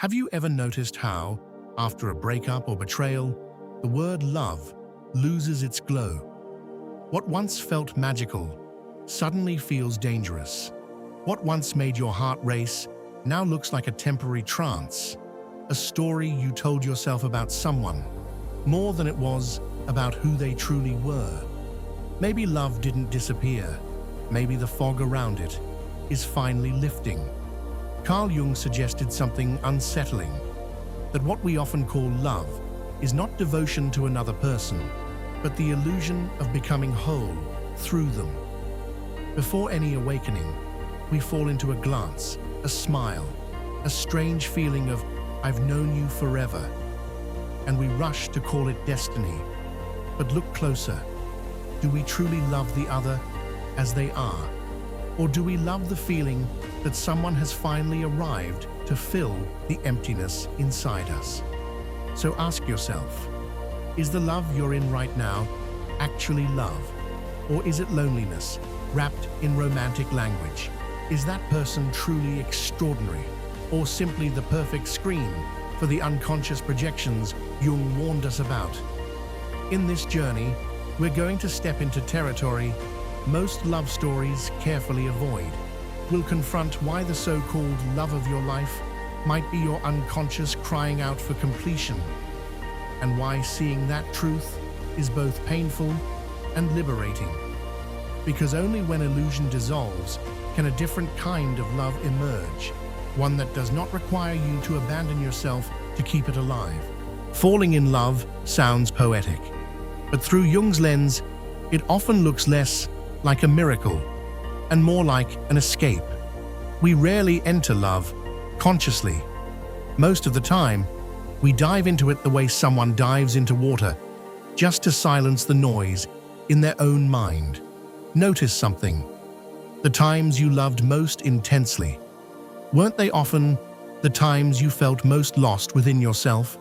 Have you ever noticed how, after a breakup or betrayal, the word love loses its glow? What once felt magical suddenly feels dangerous. What once made your heart race now looks like a temporary trance, a story you told yourself about someone, more than it was about who they truly were. Maybe love didn't disappear. Maybe the fog around it is finally lifting. Carl Jung suggested something unsettling, that what we often call love is not devotion to another person, but the illusion of becoming whole through them. Before any awakening, we fall into a glance, a smile, a strange feeling of, "I've known you forever," and we rush to call it destiny. But look closer. Do we truly love the other as they are? Or do we love the feeling that someone has finally arrived to fill the emptiness inside us? So ask yourself, is the love you're in right now actually love? Or is it loneliness wrapped in romantic language? Is that person truly extraordinary, or simply the perfect screen for the unconscious projections Jung warned us about? In this journey, we're going to step into territory most love stories carefully avoid. We'll confront why the so-called love of your life might be your unconscious crying out for completion, and why seeing that truth is both painful and liberating. Because only when illusion dissolves can a different kind of love emerge, one that does not require you to abandon yourself to keep it alive. Falling in love sounds poetic, but through Jung's lens, it often looks less like a miracle and more like an escape. We rarely enter love consciously. Most of the time, we dive into it the way someone dives into water, just to silence the noise in their own mind. Notice something. The times you loved most intensely, weren't they often the times you felt most lost within yourself?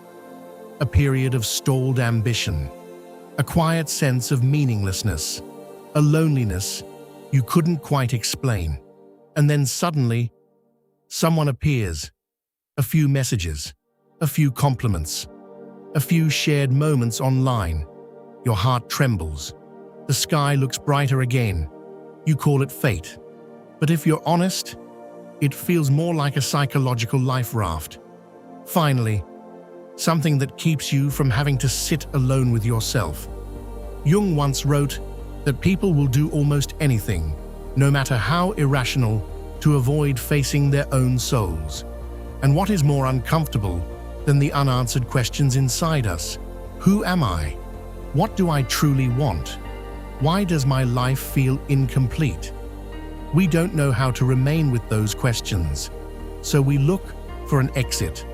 A period of stalled ambition, a quiet sense of meaninglessness, a loneliness you couldn't quite explain. And then suddenly, someone appears. A few messages, a few compliments, a few shared moments online. Your heart trembles. The sky looks brighter again. You call it fate. But if you're honest, it feels more like a psychological life raft. Finally, something that keeps you from having to sit alone with yourself. Jung once wrote that people will do almost anything, no matter how irrational, to avoid facing their own souls. And what is more uncomfortable than the unanswered questions inside us? Who am I? What do I truly want? Why does my life feel incomplete? We don't know how to remain with those questions, so we look for an exit.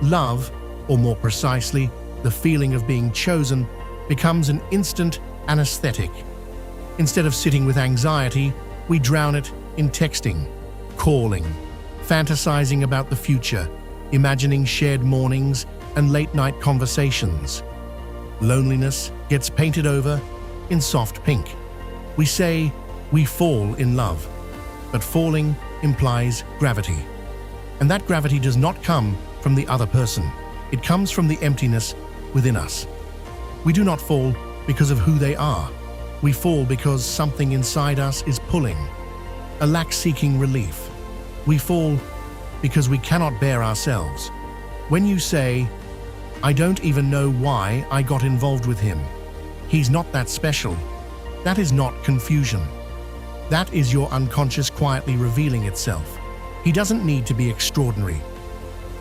Love, or more precisely, the feeling of being chosen, becomes an instant anesthetic. Instead of sitting with anxiety, we drown it in texting, calling, fantasizing about the future, imagining shared mornings and late-night conversations. Loneliness gets painted over in soft pink. We say we fall in love, but falling implies gravity. And that gravity does not come from the other person. It comes from the emptiness within us. We do not fall because of who they are. We fall because something inside us is pulling, a lack seeking relief. We fall because we cannot bear ourselves. When you say, "I don't even know why I got involved with him. He's not that special," that is not confusion. That is your unconscious quietly revealing itself. He doesn't need to be extraordinary.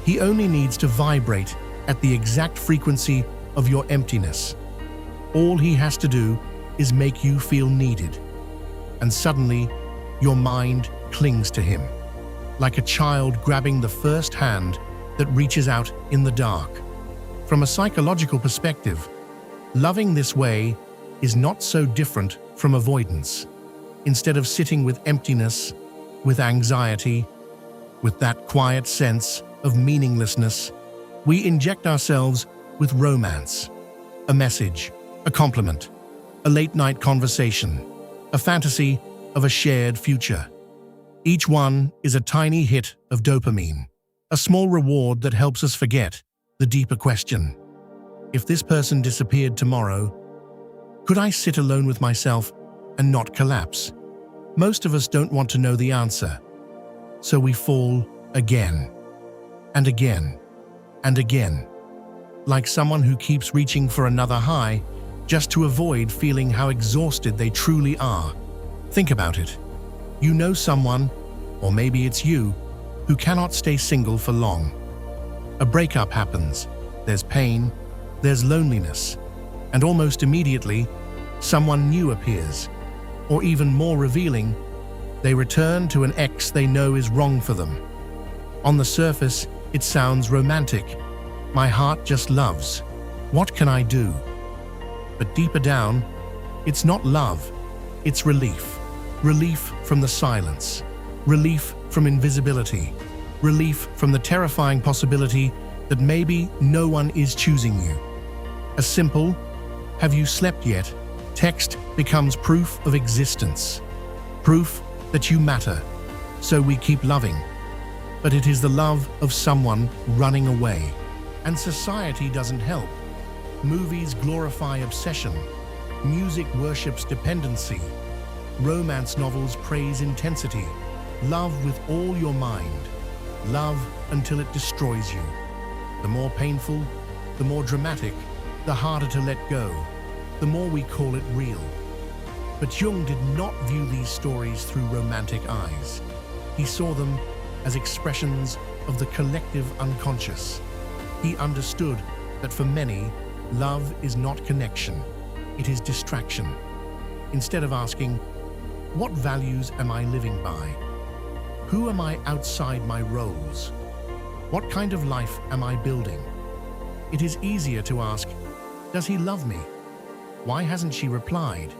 He only needs to vibrate at the exact frequency of your emptiness. All he has to do is make you feel needed. And suddenly, your mind clings to him, like a child grabbing the first hand that reaches out in the dark. From a psychological perspective, loving this way is not so different from avoidance. Instead of sitting with emptiness, with anxiety, with that quiet sense of meaninglessness, we inject ourselves with romance, a message, a compliment, a late-night conversation, a fantasy of a shared future. Each one is a tiny hit of dopamine, A small reward that helps us forget the deeper question. If this person disappeared tomorrow, could I sit alone with myself and not collapse? Most of us don't want to know the answer, so we fall again and again and again, like someone who keeps reaching for another high just to avoid feeling how exhausted they truly are. Think about it. You know someone, or maybe it's you, who cannot stay single for long. A breakup happens, there's pain, there's loneliness, and almost immediately, someone new appears. Or even more revealing, they return to an ex they know is wrong for them. On the surface, it sounds romantic. My heart just loves. What can I do? But deeper down, it's not love, it's relief. Relief from the silence. Relief from invisibility. Relief from the terrifying possibility that maybe no one is choosing you. A simple, "Have you slept yet?" text becomes proof of existence. Proof that you matter, so we keep loving. But it is the love of someone running away. And society doesn't help. Movies glorify obsession. Music worships dependency. Romance novels praise intensity. Love with all your mind. Love until it destroys you. The more painful, the more dramatic, the harder to let go, the more we call it real. But Jung did not view these stories through romantic eyes. He saw them as expressions of the collective unconscious. He understood that for many, love is not connection, it is distraction. Instead of asking, what values am I living by? Who am I outside my roles? What kind of life am I building? It is easier to ask, does he love me? Why hasn't she replied?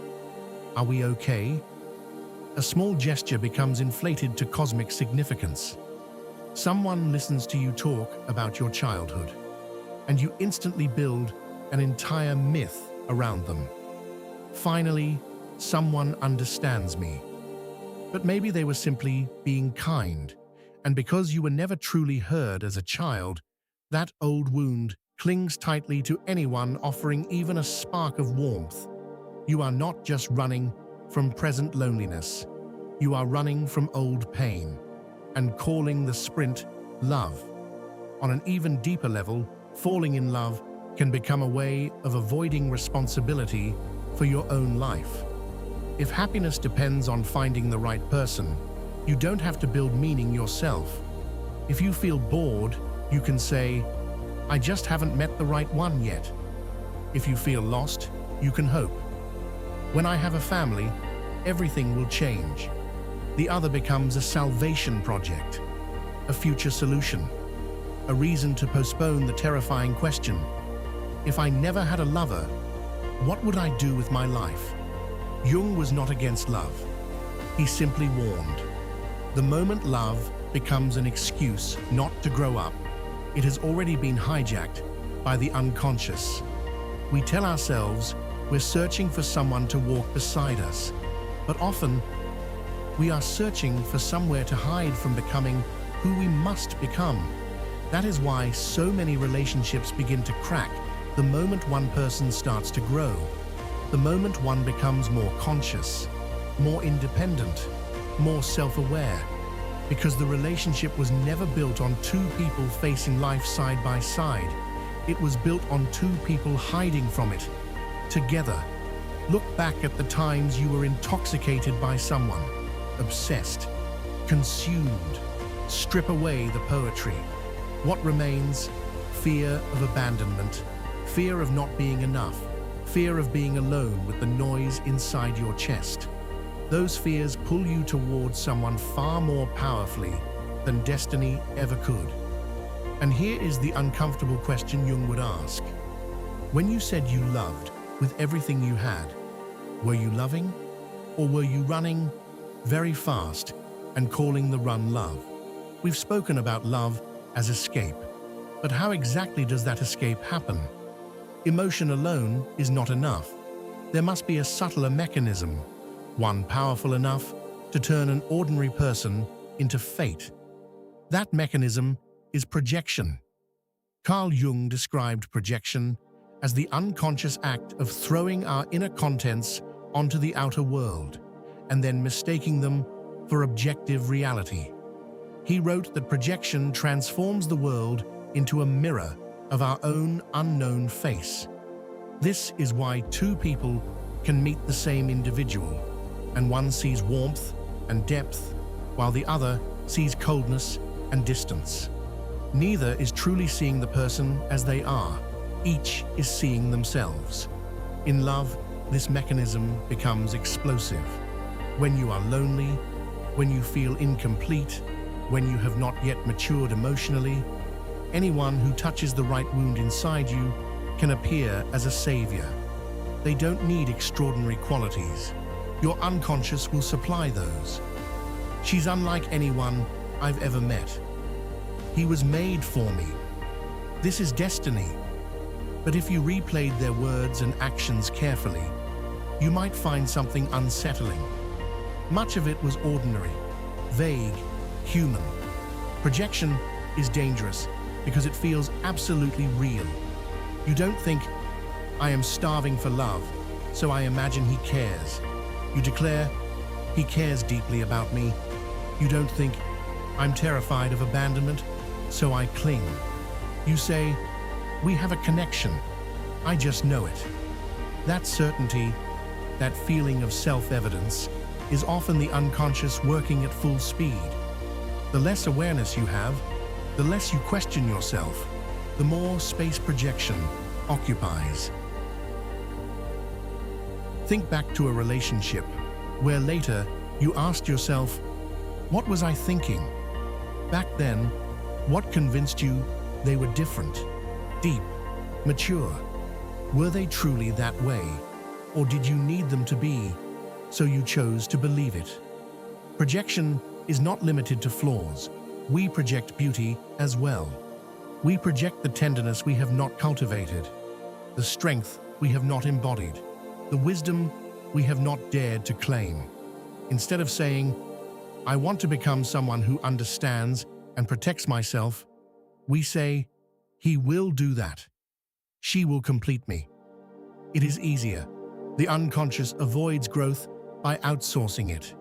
Are we okay? A small gesture becomes inflated to cosmic significance. Someone listens to you talk about your childhood, and you instantly build an entire myth around them. Finally, someone understands me. But maybe they were simply being kind, and because you were never truly heard as a child, that old wound clings tightly to anyone offering even a spark of warmth. You are not just running from present loneliness. You are running from old pain and calling the sprint love. On an even deeper level, falling in love can become a way of avoiding responsibility for your own life. If happiness depends on finding the right person, you don't have to build meaning yourself. If you feel bored, you can say, I just haven't met the right one yet. If you feel lost, you can hope. When I have a family, everything will change. The other becomes a salvation project, a future solution, a reason to postpone the terrifying question, if I never had a lover, what would I do with my life? Jung was not against love. He simply warned. The moment love becomes an excuse not to grow up, it has already been hijacked by the unconscious. We tell ourselves we're searching for someone to walk beside us, but often we are searching for somewhere to hide from becoming who we must become. That is why so many relationships begin to crack the moment one person starts to grow, the moment one becomes more conscious, more independent, more self-aware, because the relationship was never built on two people facing life side by side. It was built on two people hiding from it, together. Look back at the times you were intoxicated by someone, obsessed, consumed. Strip away the poetry. What remains? Fear of abandonment, fear of not being enough, fear of being alone with the noise inside your chest. Those fears pull you towards someone far more powerfully than destiny ever could. And here is the uncomfortable question Jung would ask. When you said you loved with everything you had, were you loving, or were you running very fast and calling the run love? We've spoken about love as escape, but how exactly does that escape happen? Emotion alone is not enough. There must be a subtler mechanism, one powerful enough to turn an ordinary person into fate. That mechanism is projection. Carl Jung described projection as the unconscious act of throwing our inner contents onto the outer world and then mistaking them for objective reality. He wrote that projection transforms the world into a mirror of our own unknown face. This is why two people can meet the same individual, and one sees warmth and depth, while the other sees coldness and distance. Neither is truly seeing the person as they are. Each is seeing themselves. In love, this mechanism becomes explosive. When you are lonely, when you feel incomplete, when you have not yet matured emotionally, anyone who touches the right wound inside you can appear as a savior. They don't need extraordinary qualities. Your unconscious will supply those. She's unlike anyone I've ever met. He was made for me. This is destiny. But if you replayed their words and actions carefully, you might find something unsettling. Much of it was ordinary, vague, human. Projection is dangerous because it feels absolutely real. You don't think, I am starving for love, so I imagine he cares. You declare, he cares deeply about me. You don't think, I'm terrified of abandonment, so I cling. You say, we have a connection. I just know it. That certainty, that feeling of self-evidence, is often the unconscious working at full speed. The less awareness you have, the less you question yourself, the more space projection occupies. Think back to a relationship where later you asked yourself, what was I thinking? Back then, what convinced you they were different, deep, mature? Were they truly that way? Or did you need them to be, so you chose to believe it? Projection is not limited to flaws. We project beauty as well. We project the tenderness we have not cultivated, the strength we have not embodied, the wisdom we have not dared to claim. Instead of saying, I want to become someone who understands and protects myself, we say, he will do that. She will complete me. It is easier. The unconscious avoids growth by outsourcing it.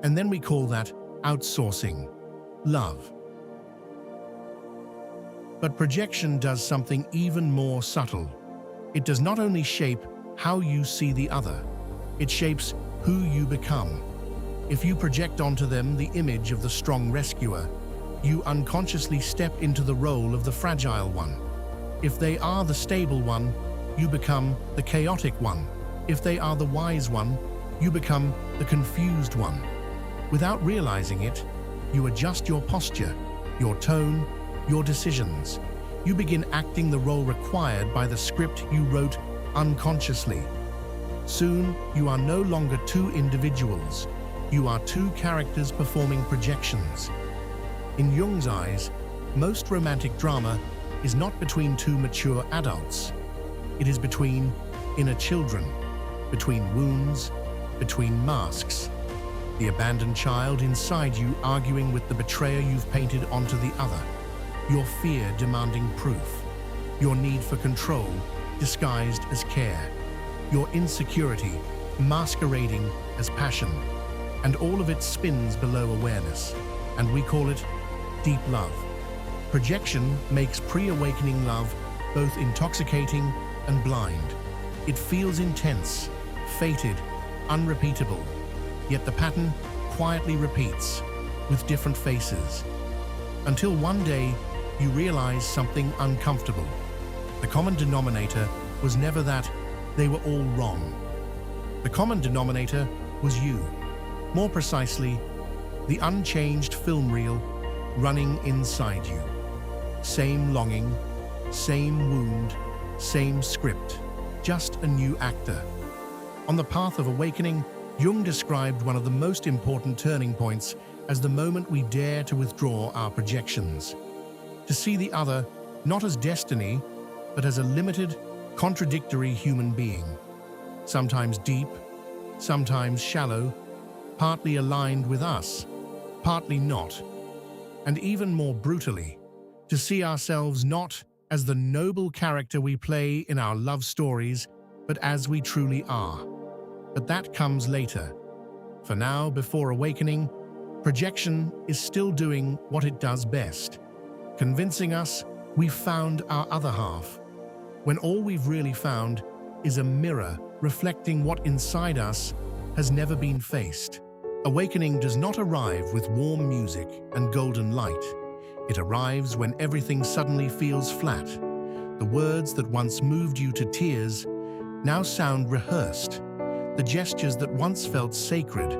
And then we call that outsourcing love. But projection does something even more subtle. It does not only shape how you see the other, it shapes who you become. If you project onto them the image of the strong rescuer, you unconsciously step into the role of the fragile one. If they are the stable one, you become the chaotic one. If they are the wise one, you become the confused one. Without realizing it, you adjust your posture, your tone, your decisions. You begin acting the role required by the script you wrote unconsciously. Soon, you are no longer two individuals. You are two characters performing projections. In Jung's eyes, most romantic drama is not between two mature adults. It is between inner children, between wounds, between masks. The abandoned child inside you arguing with the betrayer you've painted onto the other. Your fear demanding proof. Your need for control disguised as care. Your insecurity masquerading as passion. And all of it spins below awareness. And we call it deep love. Projection makes pre-awakening love both intoxicating and blind. It feels intense, fated, unrepeatable. Yet the pattern quietly repeats with different faces. Until one day, you realize something uncomfortable. The common denominator was never that they were all wrong. The common denominator was you. More precisely, the unchanged film reel running inside you. Same longing, same wound, same script, just a new actor. On the path of awakening, Jung described one of the most important turning points as the moment we dare to withdraw our projections. To see the other not as destiny, but as a limited, contradictory human being. Sometimes deep, sometimes shallow, partly aligned with us, partly not. And even more brutally, to see ourselves not as the noble character we play in our love stories, but as we truly are. But that comes later. For now, before awakening, projection is still doing what it does best, convincing us we've found our other half, when all we've really found is a mirror reflecting what inside us has never been faced. Awakening does not arrive with warm music and golden light. It arrives when everything suddenly feels flat. The words that once moved you to tears now sound rehearsed. The gestures that once felt sacred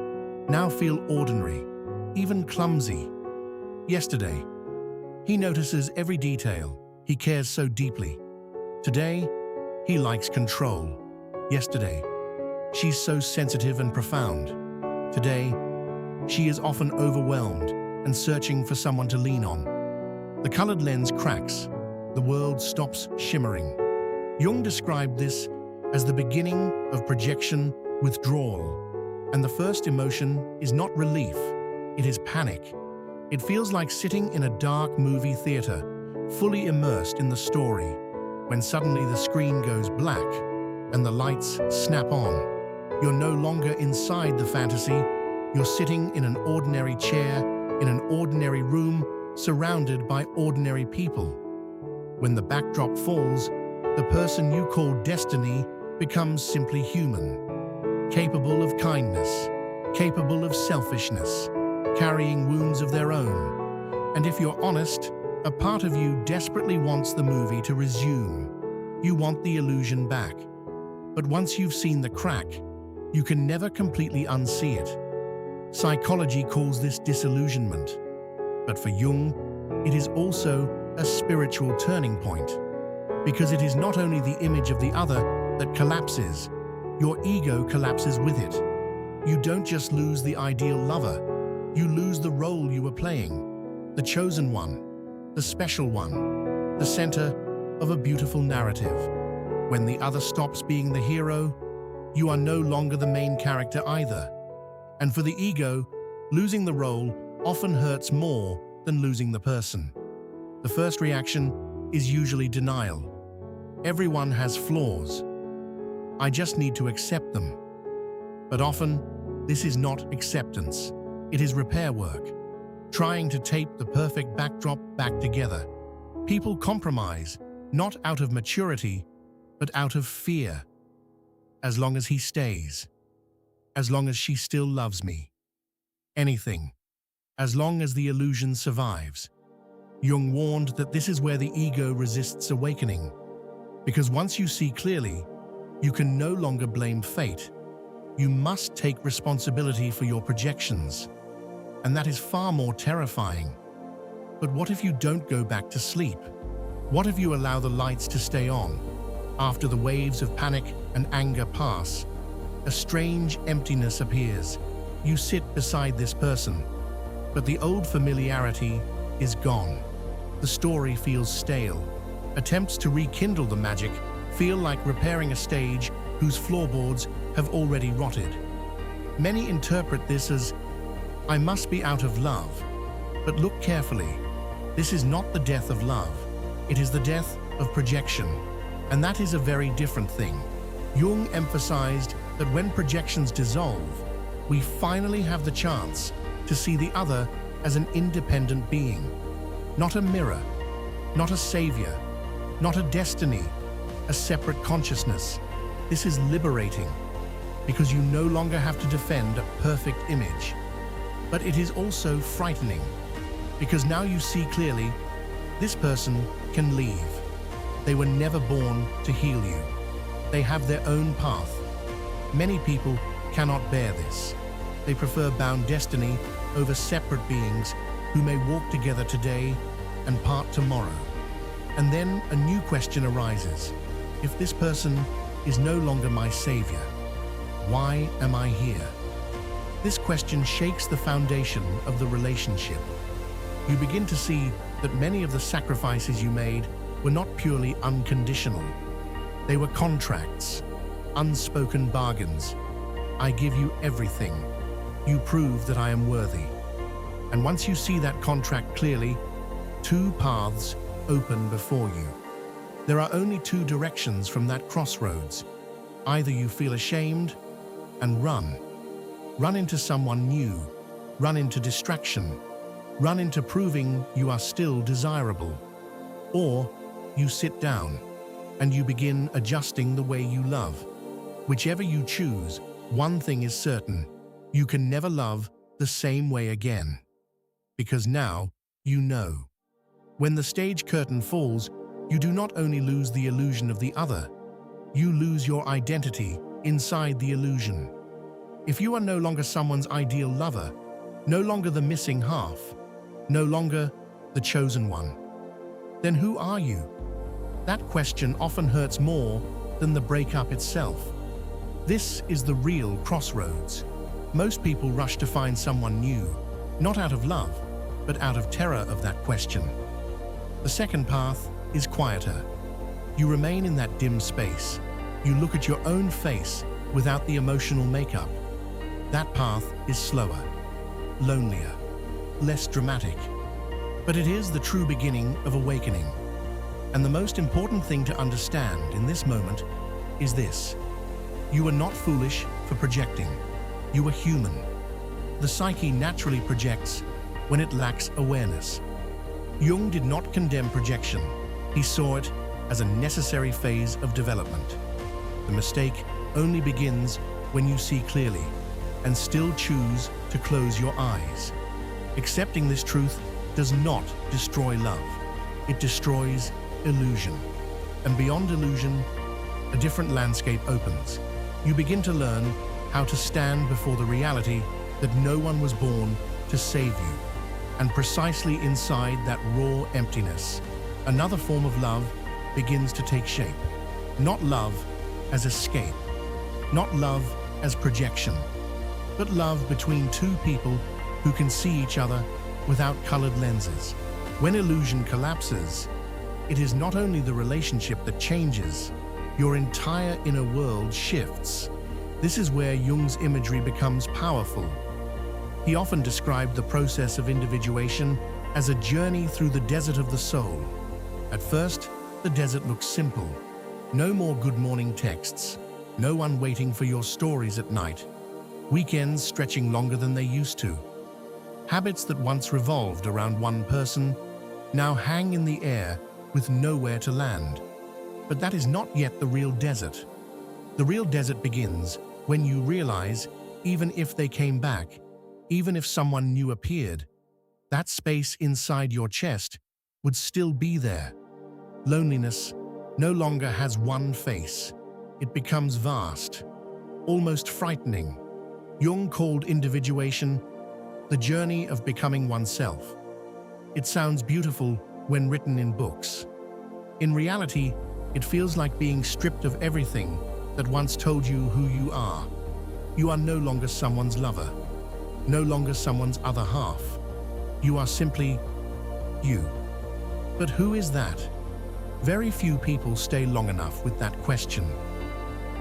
now feel ordinary, even clumsy. Yesterday, he notices every detail. He cares so deeply. Today, he likes control. Yesterday, she's so sensitive and profound. Today, she is often overwhelmed and searching for someone to lean on. The colored lens cracks. The world stops shimmering. Jung described this as the beginning of projection withdrawal. And the first emotion is not relief, it is panic. It feels like sitting in a dark movie theater, fully immersed in the story, when suddenly the screen goes black and the lights snap on. You're no longer inside the fantasy, you're sitting in an ordinary chair, in an ordinary room, surrounded by ordinary people. When the backdrop falls, the person you call destiny becomes simply human, capable of kindness, capable of selfishness, carrying wounds of their own. And if you're honest, a part of you desperately wants the movie to resume. You want the illusion back. But once you've seen the crack, you can never completely unsee it. Psychology calls this disillusionment. But for Jung, it is also a spiritual turning point. Because it is not only the image of the other that collapses, your ego collapses with it. You don't just lose the ideal lover, you lose the role you were playing, the chosen one, the special one, the center of a beautiful narrative. When the other stops being the hero, you are no longer the main character either. And for the ego, losing the role often hurts more than losing the person. The first reaction is usually denial. Everyone has flaws. I just need to accept them. But often, this is not acceptance. It is repair work, trying to tape the perfect backdrop back together. People compromise, not out of maturity, but out of fear. As long as he stays, as long as she still loves me. Anything, as long as the illusion survives. Jung warned that this is where the ego resists awakening. Because once you see clearly, you can no longer blame fate. You must take responsibility for your projections. And that is far more terrifying. But what if you don't go back to sleep? What if you allow the lights to stay on? After the waves of panic and anger pass, a strange emptiness appears. You sit beside this person, but the old familiarity is gone. The story feels stale. Attempts to rekindle the magic feel like repairing a stage whose floorboards have already rotted. Many interpret this as, I must be out of love. But look carefully. This is not the death of love. It is the death of projection. And that is a very different thing. Jung emphasized that when projections dissolve, we finally have the chance to see the other as an independent being. Not a mirror, not a savior, not a destiny, a separate consciousness. This is liberating because you no longer have to defend a perfect image. But it is also frightening because now you see clearly this person can leave. They were never born to heal you. They have their own path. Many people cannot bear this. They prefer bound destiny over separate beings who may walk together today and part tomorrow. And then a new question arises. If this person is no longer my savior, why am I here? This question shakes the foundation of the relationship. You begin to see that many of the sacrifices you made were not purely unconditional. They were contracts, unspoken bargains. I give you everything. You prove that I am worthy. And once you see that contract clearly, two paths open before you. There are only two directions from that crossroads. Either you feel ashamed and run. Run into someone new. Run into distraction. Run into proving you are still desirable. Or you sit down and you begin adjusting the way you love. Whichever you choose, one thing is certain: you can never love the same way again. Because now you know. When the stage curtain falls, you do not only lose the illusion of the other, you lose your identity inside the illusion. If you are no longer someone's ideal lover, no longer the missing half, no longer the chosen one, then who are you? That question often hurts more than the breakup itself. This is the real crossroads. Most people rush to find someone new, not out of love, but out of terror of that question. The second path is quieter. You remain in that dim space. You look at your own face without the emotional makeup. That path is slower, lonelier, less dramatic. But it is the true beginning of awakening. And the most important thing to understand in this moment is this: you are not foolish for projecting. You are human. The psyche naturally projects when it lacks awareness. Jung did not condemn projection. He saw it as a necessary phase of development. The mistake only begins when you see clearly and still choose to close your eyes. Accepting this truth does not destroy love. It destroys illusion. And beyond illusion, a different landscape opens. You begin to learn how to stand before the reality that no one was born to save you. And precisely inside that raw emptiness, another form of love begins to take shape. Not love as escape, not love as projection, but love between two people who can see each other without colored lenses. When illusion collapses, it is not only the relationship that changes, your entire inner world shifts. This is where Jung's imagery becomes powerful. He often described the process of individuation as a journey through the desert of the soul. At first, the desert looks simple. No more good morning texts, no one waiting for your stories at night, weekends stretching longer than they used to. Habits that once revolved around one person now hang in the air with nowhere to land. But that is not yet the real desert. The real desert begins when you realize, even if they came back, even if someone new appeared, that space inside your chest would still be there. Loneliness no longer has one face. It becomes vast, almost frightening. Jung called individuation the journey of becoming oneself. It sounds beautiful when written in books. In reality, it feels like being stripped of everything that once told you who you are. You are no longer someone's lover, no longer someone's other half. You are simply you. But who is that? Very few people stay long enough with that question.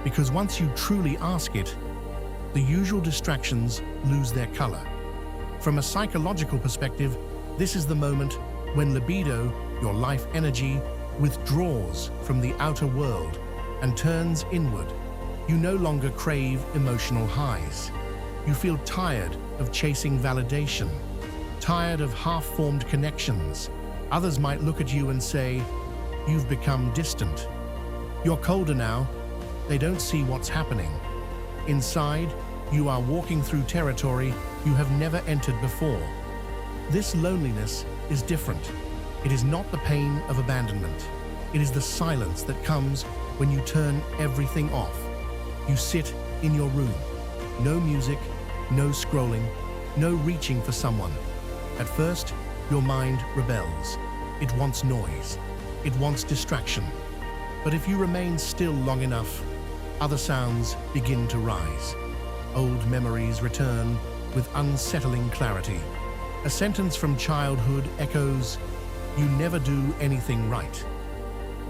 Because once you truly ask it, the usual distractions lose their color. From a psychological perspective, this is the moment when libido, your life energy, withdraws from the outer world and turns inward. You no longer crave emotional highs. You feel tired of chasing validation, tired of half-formed connections. Others might look at you and say, "You've become distant. You're colder now." They don't see what's happening. Inside, you are walking through territory you have never entered before. This loneliness is different. It is not the pain of abandonment. It is the silence that comes when you turn everything off. You sit in your room. No music, no scrolling, no reaching for someone. At first, your mind rebels. It wants noise. It wants distraction. But if you remain still long enough, other sounds begin to rise. Old memories return with unsettling clarity. A sentence from childhood echoes, "You never do anything right."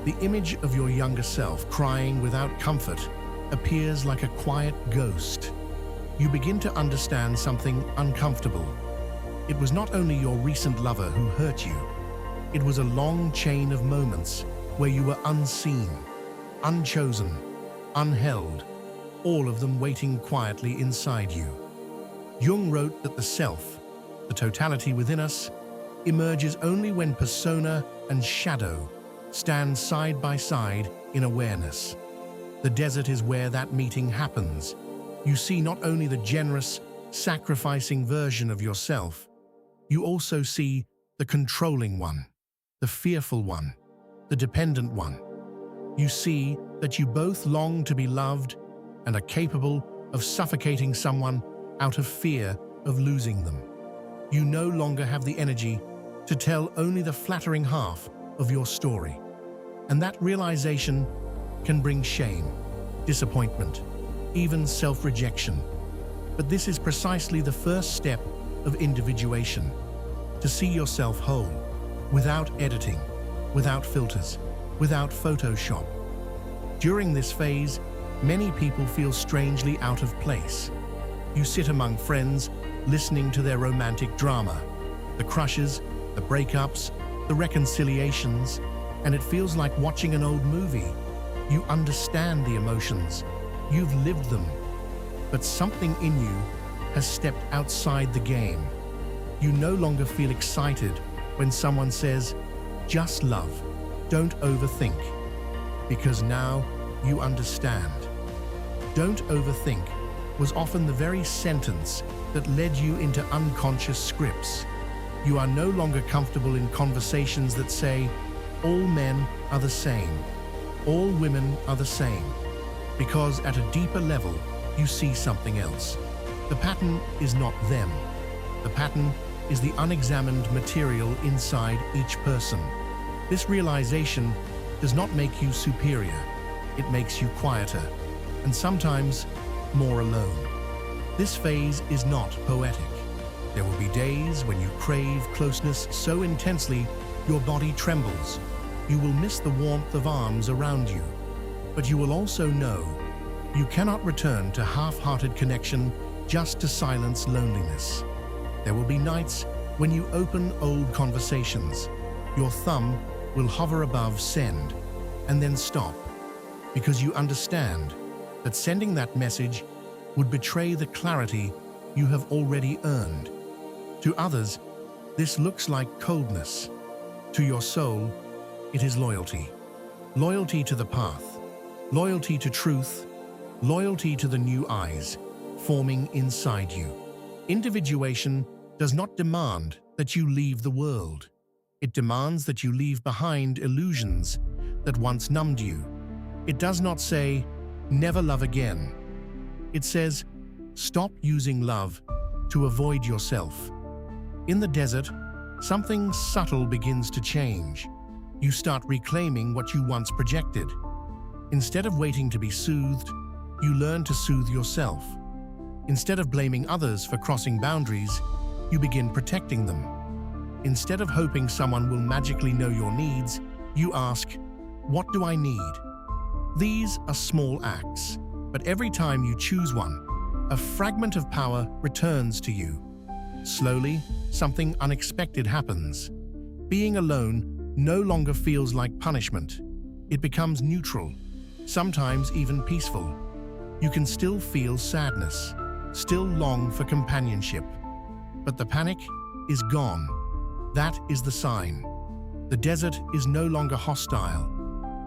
The image of your younger self crying without comfort appears like a quiet ghost. You begin to understand something uncomfortable. It was not only your recent lover who hurt you. It was a long chain of moments where you were unseen, unchosen, unheld, all of them waiting quietly inside you. Jung wrote that the self, the totality within us, emerges only when persona and shadow stand side by side in awareness. The desert is where that meeting happens. You see not only the generous, sacrificing version of yourself, you also see the controlling one, the fearful one, the dependent one. You see that you both long to be loved and are capable of suffocating someone out of fear of losing them. You no longer have the energy to tell only the flattering half of your story. And that realization can bring shame, disappointment, even self-rejection. But this is precisely the first step of individuation, to see yourself whole, without editing, without filters, without Photoshop. During this phase, many people feel strangely out of place. You sit among friends, listening to their romantic drama, the crushes, the breakups, the reconciliations, and it feels like watching an old movie. You understand the emotions, you've lived them, but something in you has stepped outside the game. You no longer feel excited when someone says, "Just love, don't overthink," because now you understand. "Don't overthink" was often the very sentence that led you into unconscious scripts. You are no longer comfortable in conversations that say, "All men are the same, all women are the same," because at a deeper level, you see something else. The pattern is not them. The pattern is the unexamined material inside each person. This realization does not make you superior. It makes you quieter, and sometimes more alone. This phase is not poetic. There will be days when you crave closeness so intensely your body trembles. You will miss the warmth of arms around you, but you will also know you cannot return to half-hearted connection just to silence loneliness. There will be nights when you open old conversations. Your thumb will hover above send and then stop, because you understand that sending that message would betray the clarity you have already earned. To others, this looks like coldness. To your soul, it is loyalty. Loyalty to the path, loyalty to truth, loyalty to the new eyes forming inside you. Individuation does not demand that you leave the world. It demands that you leave behind illusions that once numbed you. It does not say, "Never love again." It says, "Stop using love to avoid yourself." In the desert, something subtle begins to change. You start reclaiming what you once projected. Instead of waiting to be soothed, you learn to soothe yourself. Instead of blaming others for crossing boundaries, you begin protecting them. Instead of hoping someone will magically know your needs, you ask, "What do I need?" These are small acts, but every time you choose one, a fragment of power returns to you. Slowly, something unexpected happens. Being alone no longer feels like punishment. It becomes neutral, sometimes even peaceful. You can still feel sadness, still long for companionship. But the panic is gone. That is the sign. The desert is no longer hostile.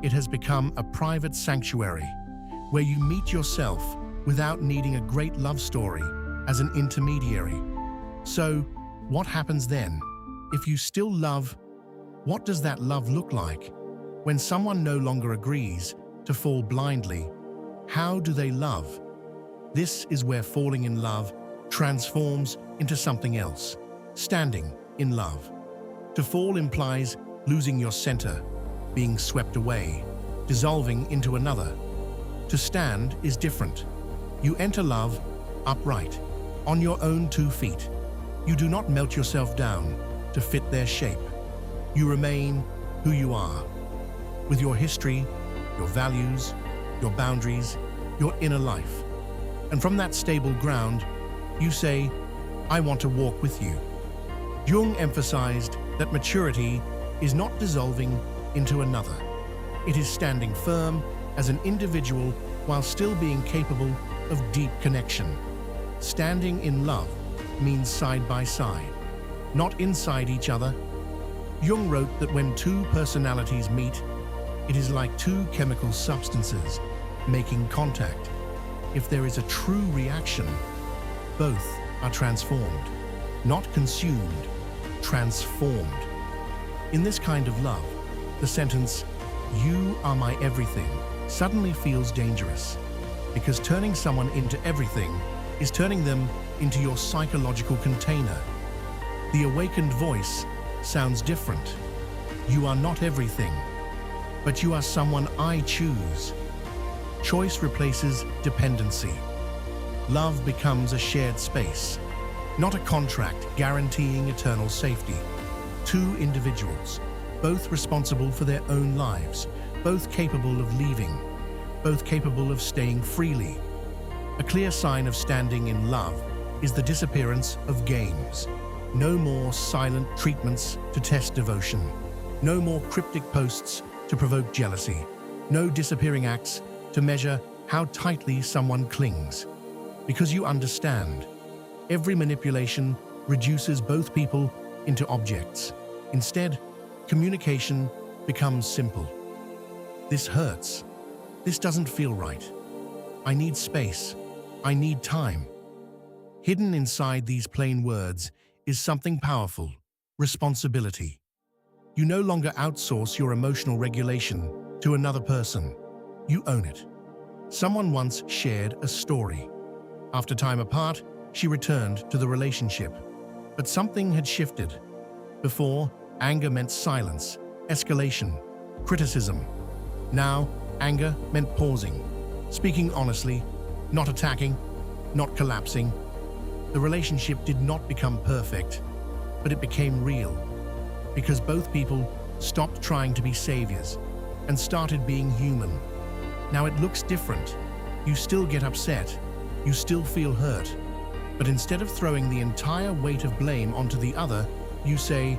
It has become a private sanctuary where you meet yourself without needing a great love story as an intermediary. So, what happens then? If you still love, what does that love look like? When someone no longer agrees to fall blindly, how do they love? This is where falling in love transforms into something else, standing in love. To fall implies losing your center, being swept away, dissolving into another. To stand is different. You enter love upright, on your own 2 feet. You do not melt yourself down to fit their shape. You remain who you are, with your history, your values, your boundaries, your inner life. And from that stable ground, you say, "I want to walk with you." Jung emphasized that maturity is not dissolving into another. It is standing firm as an individual while still being capable of deep connection. Standing in love means side by side, not inside each other. Jung wrote that when two personalities meet, it is like two chemical substances making contact. If there is a true reaction, both are transformed, not consumed, transformed. In this kind of love, the sentence, "You are my everything," suddenly feels dangerous, because turning someone into everything is turning them into your psychological container. The awakened voice sounds different. You are not everything, but you are someone I choose. Choice replaces dependency. Love becomes a shared space, not a contract guaranteeing eternal safety. Two individuals, both responsible for their own lives, both capable of leaving, both capable of staying freely. A clear sign of standing in love is the disappearance of games. No more silent treatments to test devotion. No more cryptic posts to provoke jealousy. No disappearing acts to measure how tightly someone clings. Because you understand, every manipulation reduces both people into objects. Instead, communication becomes simple. This hurts. This doesn't feel right. I need space. I need time. Hidden inside these plain words is something powerful: responsibility. You no longer outsource your emotional regulation to another person. You own it. Someone once shared a story. After time apart, she returned to the relationship. But something had shifted. Before, anger meant silence, escalation, criticism. Now, anger meant pausing, speaking honestly, not attacking, not collapsing. The relationship did not become perfect, but it became real, because both people stopped trying to be saviors and started being human. Now it looks different. You still get upset, you still feel hurt, but instead of throwing the entire weight of blame onto the other, you say,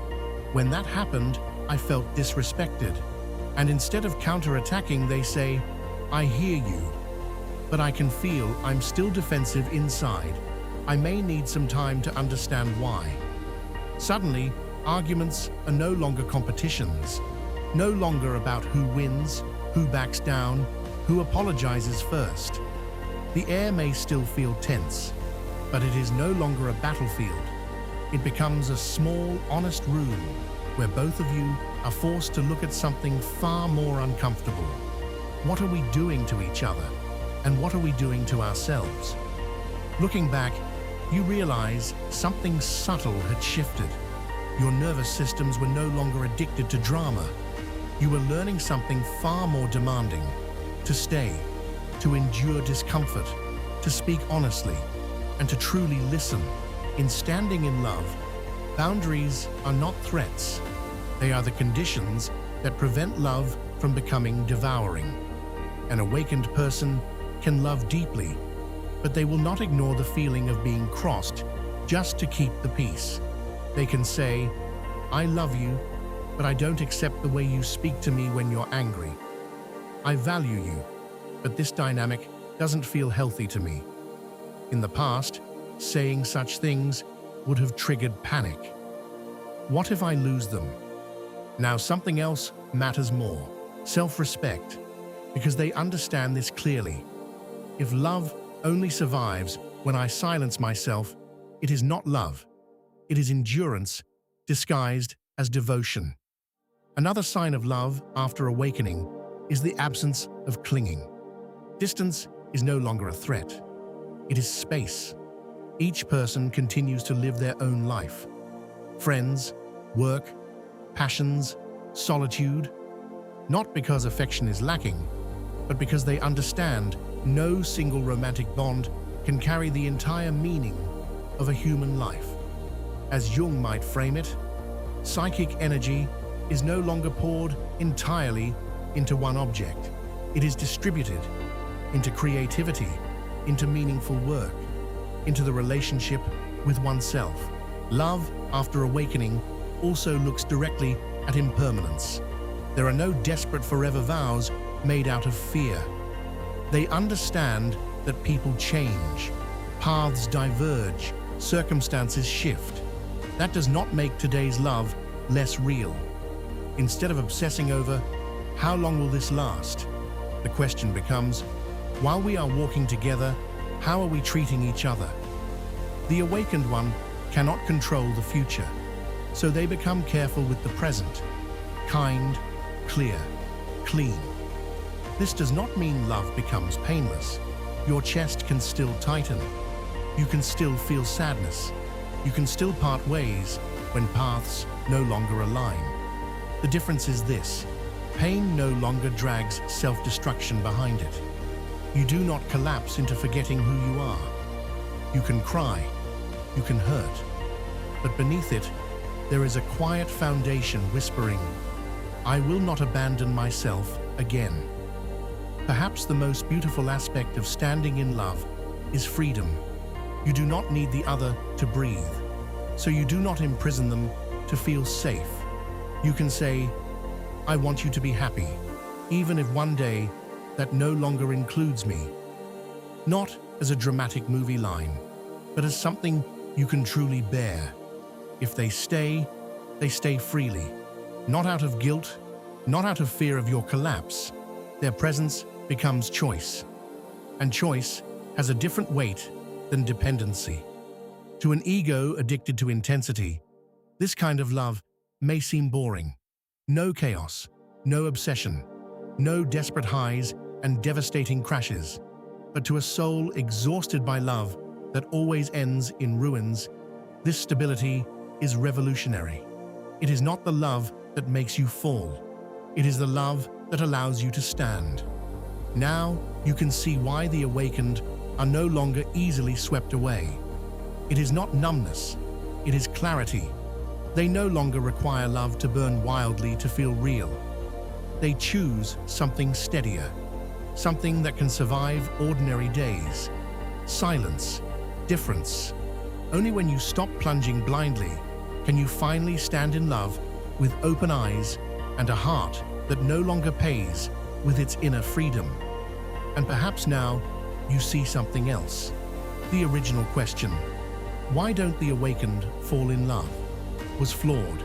"When that happened, I felt disrespected." And instead of counterattacking, they say, "I hear you, but I can feel I'm still defensive inside. I may need some time to understand why." Suddenly, arguments are no longer competitions, no longer about who wins, who backs down, who apologizes first. The air may still feel tense, but it is no longer a battlefield. It becomes a small, honest room where both of you are forced to look at something far more uncomfortable. What are we doing to each other? And what are we doing to ourselves? Looking back, you realize something subtle had shifted. Your nervous systems were no longer addicted to drama. You were learning something far more demanding: to stay, to endure discomfort, to speak honestly, and to truly listen. In standing in love, boundaries are not threats. They are the conditions that prevent love from becoming devouring. An awakened person can love deeply, but they will not ignore the feeling of being crossed just to keep the peace. They can say, "I love you, but I don't accept the way you speak to me when you're angry. I value you, but this dynamic doesn't feel healthy to me." In the past, saying such things would have triggered panic. What if I lose them? Now something else matters more: self-respect, because they understand this clearly. If love only survives when I silence myself, it is not love. It is endurance disguised as devotion. Another sign of love after awakening is the absence of clinging. Distance is no longer a threat. It is space. Each person continues to live their own life. Friends, work, passions, solitude. Not because affection is lacking, but because they understand no single romantic bond can carry the entire meaning of a human life. As Jung might frame it, psychic energy is no longer poured entirely into one object. It is distributed into creativity, into meaningful work, into the relationship with oneself. Love, after awakening, also looks directly at impermanence. There are no desperate forever vows made out of fear. They understand that people change, paths diverge, circumstances shift. That does not make today's love less real. Instead of obsessing over, how long will this last? The question becomes, while we are walking together, how are we treating each other? The awakened one cannot control the future, so they become careful with the present. Kind, clear, clean. This does not mean love becomes painless. Your chest can still tighten. You can still feel sadness. You can still part ways when paths no longer align. The difference is this: pain no longer drags self-destruction behind it. You do not collapse into forgetting who you are. You can cry, you can hurt, but beneath it, there is a quiet foundation whispering, "I will not abandon myself again." Perhaps the most beautiful aspect of standing in love is freedom. You do not need the other to breathe, so you do not imprison them to feel safe. You can say, "I want you to be happy," even if one day that no longer includes me. Not as a dramatic movie line, but as something you can truly bear. If they stay freely, not out of guilt, not out of fear of your collapse. Their presence becomes choice, and choice has a different weight than dependency. To an ego addicted to intensity, this kind of love may seem boring. No chaos, no obsession, no desperate highs and devastating crashes. But to a soul exhausted by love that always ends in ruins, this stability is revolutionary. It is not the love that makes you fall. It is the love that allows you to stand. Now you can see why the awakened are no longer easily swept away. It is not numbness, it is clarity. They no longer require love to burn wildly to feel real. They choose something steadier, something that can survive ordinary days. Silence, difference. Only when you stop plunging blindly can you finally stand in love with open eyes and a heart that no longer pays with its inner freedom. And perhaps now you see something else. The original question, why don't the awakened fall in love, was flawed.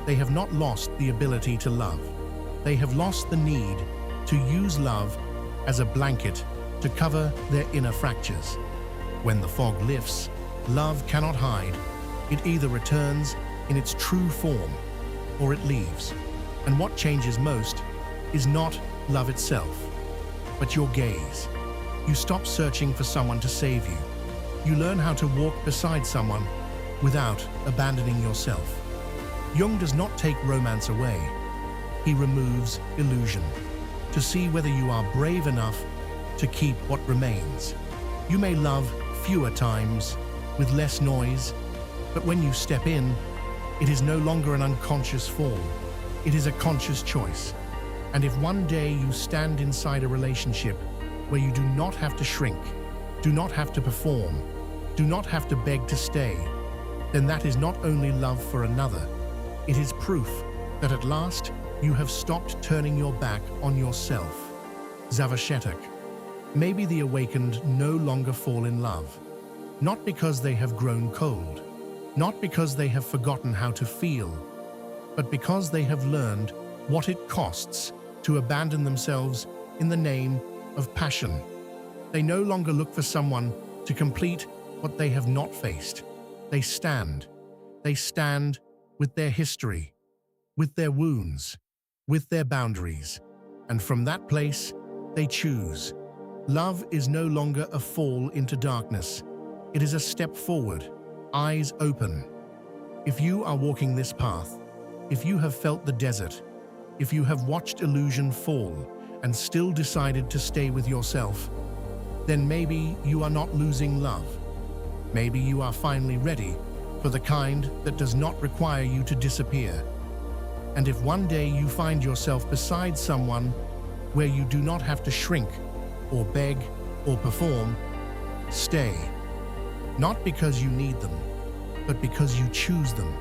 They have not lost the ability to love. They have lost the need to use love as a blanket to cover their inner fractures. When the fog lifts, love cannot hide. It either returns in its true form or it leaves. And what changes most is not love itself, but your gaze. You stop searching for someone to save you. You learn how to walk beside someone without abandoning yourself. Jung does not take romance away. He removes illusion to see whether you are brave enough to keep what remains. You may love fewer times, with less noise, but when you step in, it is no longer an unconscious fall. It is a conscious choice. And if one day you stand inside a relationship where you do not have to shrink, do not have to perform, do not have to beg to stay, then that is not only love for another, it is proof that at last you have stopped turning your back on yourself. Zavashetak. Maybe the awakened no longer fall in love, not because they have grown cold, not because they have forgotten how to feel, but because they have learned what it costs to abandon themselves in the name of passion. They no longer look for someone to complete what they have not faced. They stand. They stand with their history, with their wounds, with their boundaries. And from that place, they choose. Love is no longer a fall into darkness. It is a step forward, eyes open. If you are walking this path, if you have felt the desert, if you have watched illusion fall and still decided to stay with yourself, then maybe you are not losing love. Maybe you are finally ready for the kind that does not require you to disappear. And if one day you find yourself beside someone where you do not have to shrink or beg or perform, stay. Not because you need them, but because you choose them.